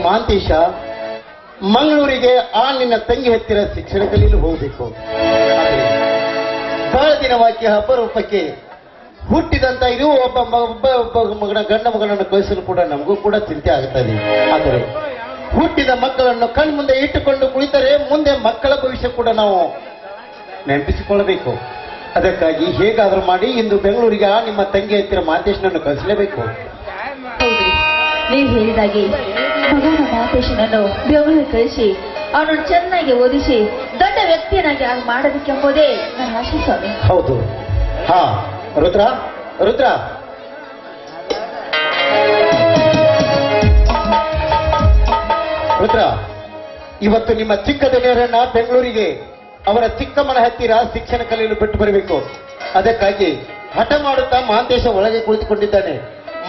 ಮಾಂತೇಶ, ಮಂಗಳೂರಿಗೆ ಆ ನಿನ್ನ ತಂಗಿ ಹತ್ತಿರ ಶಿಕ್ಷಣ ಕಲಿಯಲು ಹೋಗಬೇಕು. ಆದರೆ ಬಹಳ ದಿನವಾಗಿ ಅಪರೂಪಕ್ಕೆ ಹುಟ್ಟಿದಂತ ಇರುವ ಒಬ್ಬ ಮಗನ ಗಂಡ ಮಗನನ್ನು ಕಳಿಸಲು ಕೂಡ ನಮಗೂ ಕೂಡ ಚಿಂತೆ ಆಗುತ್ತದೆ. ಆದರೆ ಹುಟ್ಟಿದ ಮಕ್ಕಳನ್ನು ಕಣ್ಮುಂದೆ ಇಟ್ಟುಕೊಂಡು ಕುಳಿತರೆ ಮುಂದೆ ಮಕ್ಕಳ ಭವಿಷ್ಯ ಕೂಡ ನಾವು ನೆನಪಿಸಿಕೊಳ್ಳಬೇಕು. ಅದಕ್ಕಾಗಿ ಹೇಗಾದರೂ ಮಾಡಿ ಇಂದು ಬೆಂಗಳೂರಿಗೆ ಆ ನಿಮ್ಮ ತಂಗಿ ಹತ್ತಿರ ಮಾತೇಶನನ್ನು ಕಳಿಸಲೇಬೇಕು. ಹೌದ್ರಿ, ನೀವು ಹೇಳಿದಾಗೆ ಮಗನ ಮಾತೇಶನನ್ನು ಬೆಂಗಳೂರಿಗೆ ಕಳಿಸಿ ಅವನನ್ನು ಚೆನ್ನಾಗಿ ಓದಿಸಿ ದೊಡ್ಡ ವ್ಯಕ್ತಿಯನ್ನಾಗಿ ಆಗಿ ಮಾಡಬೇಕೆಂಬುದೇ ನನ್ನ ಆಶೆ ಸ್ವಾಮಿ. ಹೌದು. ಹಾ ರುದ್ರ, ರುದ್ರ, ರುದ್ರ, ಇವತ್ತು ನಿಮ್ಮ ಚಿಕ್ಕದೆಲೆಯರನ್ನ ಬೆಂಗಳೂರಿಗೆ ಅವರ ಚಿಕ್ಕಮ್ಮನ ಹತ್ತಿರ ಶಿಕ್ಷಣ ಕಲಿಯಲು ಬಿಟ್ಟು ಬರಬೇಕು. ಅದಕ್ಕಾಗಿ ಹಠ ಮಾಡುತ್ತಾ ಮಾಂತೇಶ ಒಳಗೆ ಕುಳಿತುಕೊಂಡಿದ್ದಾನೆ.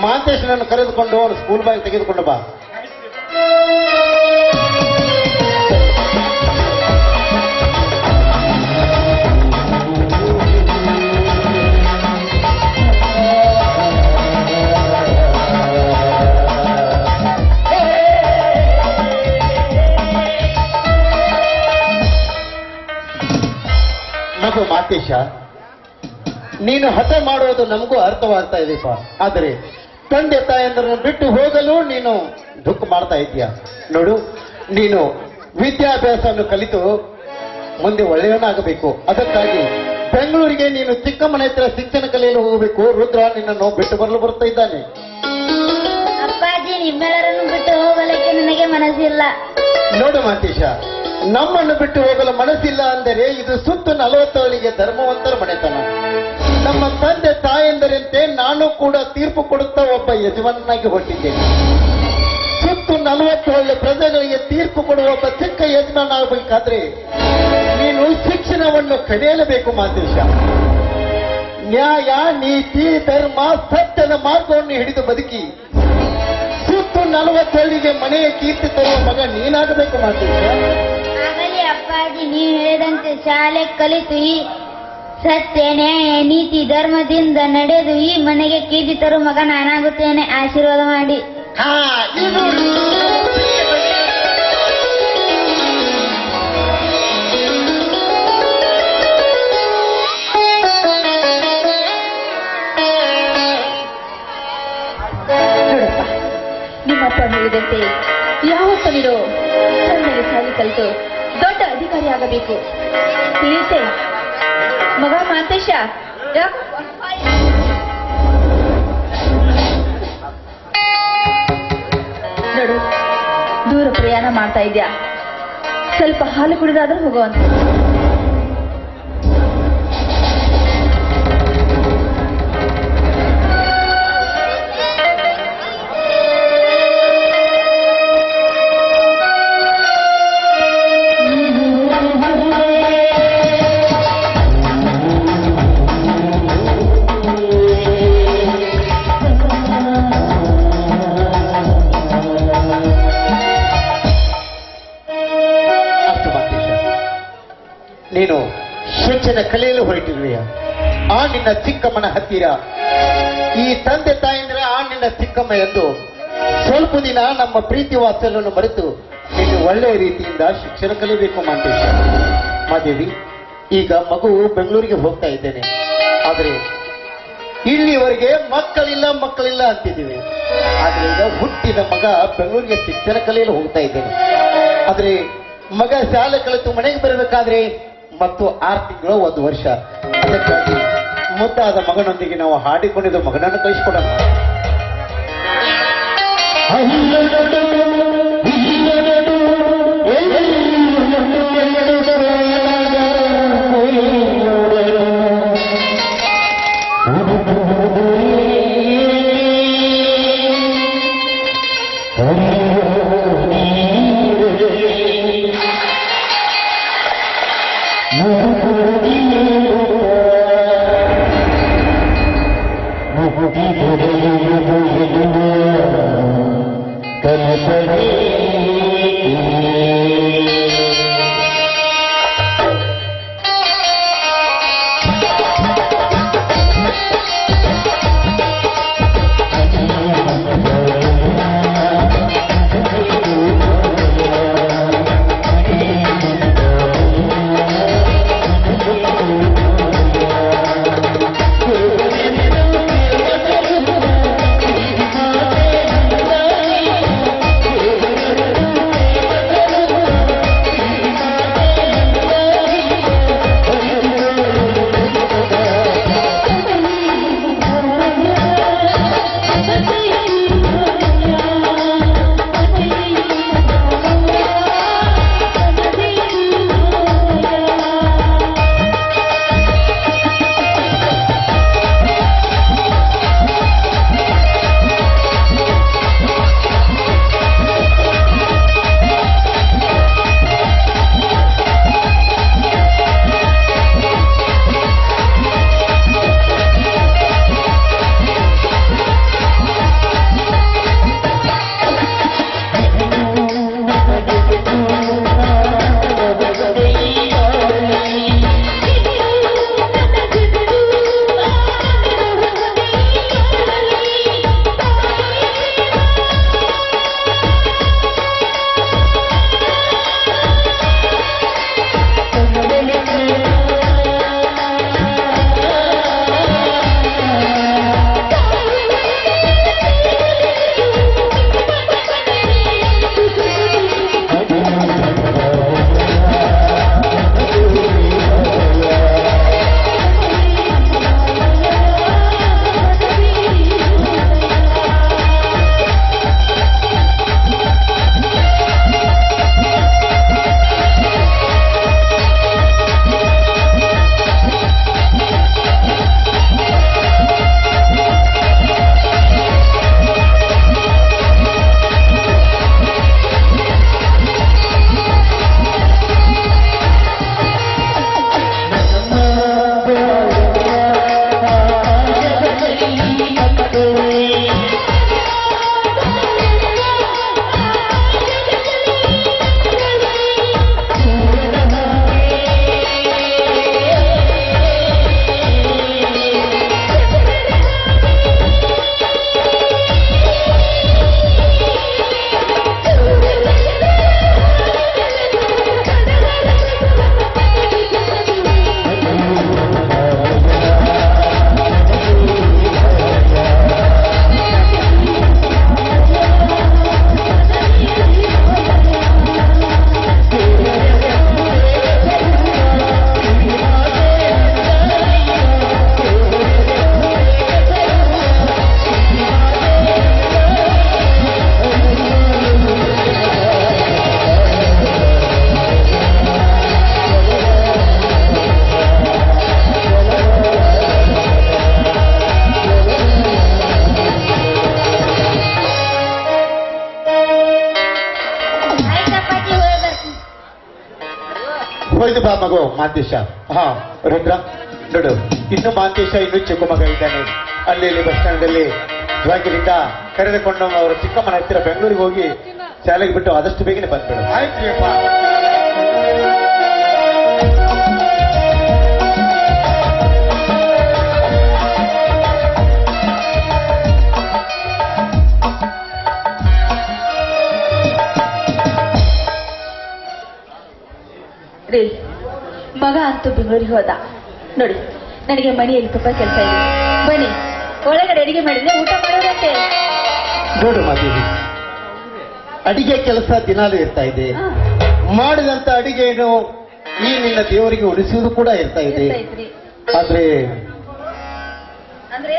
ಮಾಂತೇಶನನ್ನು ಕರೆದುಕೊಂಡು ಅವನು ಸ್ಕೂಲ್ ಬ್ಯಾಗ್ ತೆಗೆದುಕೊಂಡು ಬಾ. ಮಗು ಮಾತೇಶ, ನೀನು ಹಠ ಮಾಡುವುದು ನಮಗೂ ಅರ್ಥವಾಗ್ತಾ ಇದೆಯಪ್ಪ. ಆದರೆ ತಂದೆ ತಾಯಂದರನ್ನು ಬಿಟ್ಟು ಹೋಗಲು ನೀನು ದುಃಖ ಮಾಡ್ತಾ ಇದೀಯ. ನೋಡು, ನೀನು ವಿದ್ಯಾಭ್ಯಾಸವನ್ನು ಕಲಿತು ಮುಂದೆ ಒಳ್ಳೆಯವನಾಗಬೇಕು. ಅದಕ್ಕಾಗಿ ಬೆಂಗಳೂರಿಗೆ ನೀನು ಚಿಕ್ಕಮ್ಮನ ಹತ್ರ ಶಿಕ್ಷಣ ಕಲಿಯಲು ಹೋಗಬೇಕು. ರುದ್ರ ನಿನ್ನನ್ನು ಬಿಟ್ಟು ಬರಲು ಬರ್ತಾ ಇದ್ದಾನೆ. ಅಪ್ಪಾಜಿ, ನಿಮ್ಮೆಲ್ಲರನ್ನು ಬಿಟ್ಟು ಹೋಗಲಿಕ್ಕೆ ನನಗೆ ಮನಸ್ಸಿಲ್ಲ. ನೋಡು ಮಾತೇಶ, ನಮ್ಮನ್ನು ಬಿಟ್ಟು ಹೋಗಲು ಮನಸ್ಸಿಲ್ಲ ಅಂದರೆ ಇದು ಸುತ್ತು 40 ಧರ್ಮವಂತರ ಮನೆತನ. ನಮ್ಮ ತಂದೆ ತಾಯಂದರಂತೆ ನಾನು ಕೂಡ ತೀರ್ಪು ಕೊಡುತ್ತಾ ಒಬ್ಬ ಯಜಮಾನನಾಗಿ ಹೊರಟಿದ್ದೇನೆ. ಸುತ್ತು 40 ಪ್ರಜೆಗಳಿಗೆ ತೀರ್ಪು ಕೊಡುವ ಒಬ್ಬ ಚಿಕ್ಕ ಯಜಮಾನ ಆಗಬೇಕಾದ್ರೆ ನೀನು ಶಿಕ್ಷಣವನ್ನು ಕಲಿಯಲೇಬೇಕು ಮಾತೇಶ. ನ್ಯಾಯ, ನೀತಿ, ಧರ್ಮ, ಸತ್ಯದ ಮಾರ್ಗವನ್ನು ಹಿಡಿದು ಬದುಕಿ ಸುತ್ತು 40 ಮನೆಯ ಕೀರ್ತಿ ತರುವ ಮಗ ನೀನಾಗಬೇಕು ಮಾತೇಶ. ಆಗಲಿ ಅಪ್ಪಾಜಿ, ನೀವು ಹೇಳಿದಂತೆ ಶಾಲೆ ಕಲಿತು ಈ ಸತ್ಯ, ನ್ಯಾಯ, ನೀತಿ, ಧರ್ಮದಿಂದ ನಡೆದು ಈ ಮನೆಗೆ ಕೀರ್ತಿ ತರುವ ಮಗ ನಾನಾಗುತ್ತೇನೆ. ಆಶೀರ್ವಾದ ಮಾಡಿ. ನೋಡಪ್ಪ, ನಿಮ್ಮಪ್ಪ ಹೇಳಿದಂತೆ ಯಾವಪ್ಪ ನೀನು ಚೆನ್ನಾಗಿ ಶಾಲೆ ಕಲಿತು ದೊಡ್ಡ ಅಧಿಕಾರಿ ಆಗಬೇಕು. ತಿಳಿಯುತ್ತೆ ಮಗ ಮಾತೇಶ? ನೋಡು, ದೂರ ಪ್ರಯಾಣ ಮಾಡ್ತಾ ಇದ್ಯಾ, ಸ್ವಲ್ಪ ಹಾಲು ಕುಡಿದಾದ್ರೂ ಹೋಗುವಂತ. ನೀನು ಶಿಕ್ಷಣ ಕಲಿಯಲು ಹೊರಟಿರುವೆಯ ಆ ನಿನ್ನ ಚಿಕ್ಕಮ್ಮನ ಹತ್ತಿರ ಈ ತಂದೆ ತಾಯಂದ್ರೆ ಆ ನಿನ್ನ ಚಿಕ್ಕಮ್ಮ ಎಂದು ಸ್ವಲ್ಪ ದಿನ ನಮ್ಮ ಪ್ರೀತಿ ವಾತ್ಸಲ್ಯವನ್ನು ಮರೆತು ನೀನು ಒಳ್ಳೆಯ ರೀತಿಯಿಂದ ಶಿಕ್ಷಣ ಕಲಿಯಬೇಕು ಮಾಂತೇಶ. ಮಾದೇವಿ, ಈಗ ಮಗು ಬೆಂಗಳೂರಿಗೆ ಹೋಗ್ತಾ ಇದ್ದೇನೆ. ಆದರೆ ಇಲ್ಲಿವರೆಗೆ ಮಕ್ಕಳಿಲ್ಲ ಅಂತಿದ್ದೀವಿ. ಆದ್ರೆ ಈಗ ಹುಟ್ಟಿದ ಮಗ ಬೆಂಗಳೂರಿಗೆ ಶಿಕ್ಷಣ ಕಲಿಯಲು ಹೋಗ್ತಾ ಇದ್ದೇನೆ. ಆದ್ರೆ ಮಗ ಶಾಲೆ ಕಲಿತು ಮನೆಗೆ ಬರಬೇಕಾದ್ರೆ ಮತ್ತು 6 ತಿಂಗಳು 1 ವರ್ಷ. ಅದಕ್ಕಾಗಿ ಮುದ್ದಾದ ಮಗನೊಂದಿಗೆ ನಾವು ಹಾಡಿಕೊಂಡಿದ್ದು ಮಗನನ್ನು ಕಳಿಸಿಕೊಡೋಣ. ಕನಸಲಿ ಮಗು ಮಾಂತೇಶ. ಹಾ ರುದ್ರ ನೋಡು, ಇನ್ನು ಮಾಂತೇಶ ಇನ್ನೂ ಚಿಕ್ಕ ಮಗ ಇದ್ದಾನೆ. ಅಲ್ಲಿ ಇಲ್ಲಿ ಬಸ್ ಸ್ಟ್ಯಾಂಡ್ ಅಲ್ಲಿ ಜಾಗಿರಿಂದ ಕರೆದುಕೊಂಡು ಅವರು ಚಿಕ್ಕಮ್ಮನ ಹತ್ತಿರ ಬೆಂಗಳೂರಿಗೆ ಹೋಗಿ ಶಾಲೆಗೆ ಬಿಟ್ಟು ಆದಷ್ಟು ಬೇಗನೆ ಬಂದ್ಬಿಡು. ಆಯ್ತ್ರಿಯಪ್ಪ. ರೀ, ಮಗ ಅಂತೂ ಬೆಂಗಳೂರಿಗೆ ಹೋದ. ನೋಡಿ, ನನಗೆ ಮನೆಯಲ್ಲಿ ತುಂಬಾ ಕೆಲಸ ಇದೆ. ಬನ್ನಿ, ಒಳಗಡೆ ಅಡಿಗೆ ಮಾಡಿದ್ರೆ ಊಟ ಮಾಡೋದಂತೆ. ನೋಡು ಮಾದೇವಿ, ಅಡಿಗೆ ಕೆಲಸ ದಿನಾಲೂ ಇರ್ತಾ ಇದೆ. ಮಾಡಿದಂತ ಅಡಿಗೆಯನ್ನು ಈ ನಿನ್ನ ದೇವರಿಗೆ ಉಳಿಸುವುದು ಕೂಡ ಇರ್ತಾ ಇದೆ. ಇರ್ತೈತ್ರಿ. ಆದ್ರೆ ಅಂದ್ರೆ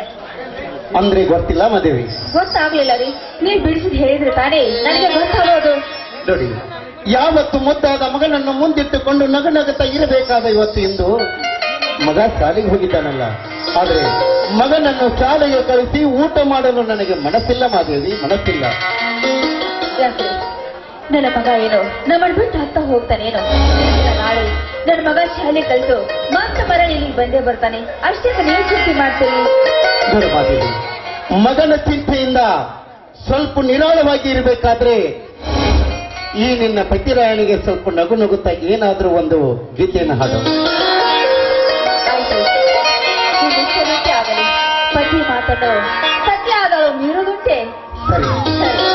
ಅಂದ್ರೆ ಗೊತ್ತಿಲ್ಲ ಮಾದೇವಿ. ಗೊತ್ತಾಗ್ಲಿಲ್ಲ ರೀ, ನೀವ್ ಬಿಡಿಸಿದ್ ಹೇಳಿದ್ರೆ ತಾನೇ ನನಗೆ ಗೊತ್ತಾಗೋದು. ನೋಡಿ, ಯಾವತ್ತು ಮುದ್ದಾದ ಮಗನನ್ನು ಮುಂದಿಟ್ಟುಕೊಂಡು ನಗುನಗುತ್ತಾ ಇರಬೇಕಾದ ಇವತ್ತು ಇಂದು ಮಗ ಶಾಲೆಗೆ ಹೋಗಿದ್ದಾನಲ್ಲ. ಆದ್ರೆ ಮಗನನ್ನು ಶಾಲೆಗೆ ಕಳಿಸಿ ಊಟ ಮಾಡಲು ನನಗೆ ಮನಸ್ಸಿಲ್ಲ ಮಾದೇವಿ, ಮನಸ್ಸಿಲ್ಲ. ಯಾಕೆ ನನ್ನ ಮಗ ಏನೋ ನಮ್ಮನ್ನು ಬಿಟ್ಟು ಹತ್ತ ಹೋಗ್ತಾನೇನೋ. ನಾಳೆ ನನ್ನ ಮಗ ಶಾಲೆ ಕಲಿತು ಮಾತ್ರ ಮರಳಿ ಇಲ್ಲಿಗೆ ಬಂದೇ ಬರ್ತಾನೆ. ಅಷ್ಟೇ ನೀವು ಚಿಂತೆ ಮಾಡ್ತೀರಿ. ನೋಡು ಮಾದೇವಿ, ಮಗನ ಚಿಂತೆಯಿಂದ ಸ್ವಲ್ಪ ನಿರಾಳವಾಗಿ ಇರಬೇಕಾದ್ರೆ ಈ ನಿನ್ನ ಪತಿರಾಯಣಿಗೆ ಸ್ವಲ್ಪ ನಗು ನಗುತ್ತಾ ಏನಾದ್ರೂ ಒಂದು ಗೀತೆಯನ್ನು ಹಾಡು. ಆಯ್ತು, ನಿಶ್ಚಯಕ್ಕೆ ಆಗಲಿ. ಪತಿ ಮಾತನ್ನು ಸತ್ಯ ಆದಳು ಮೀರುದುಂಟೆ. ಸರಿ. ಸರಿ.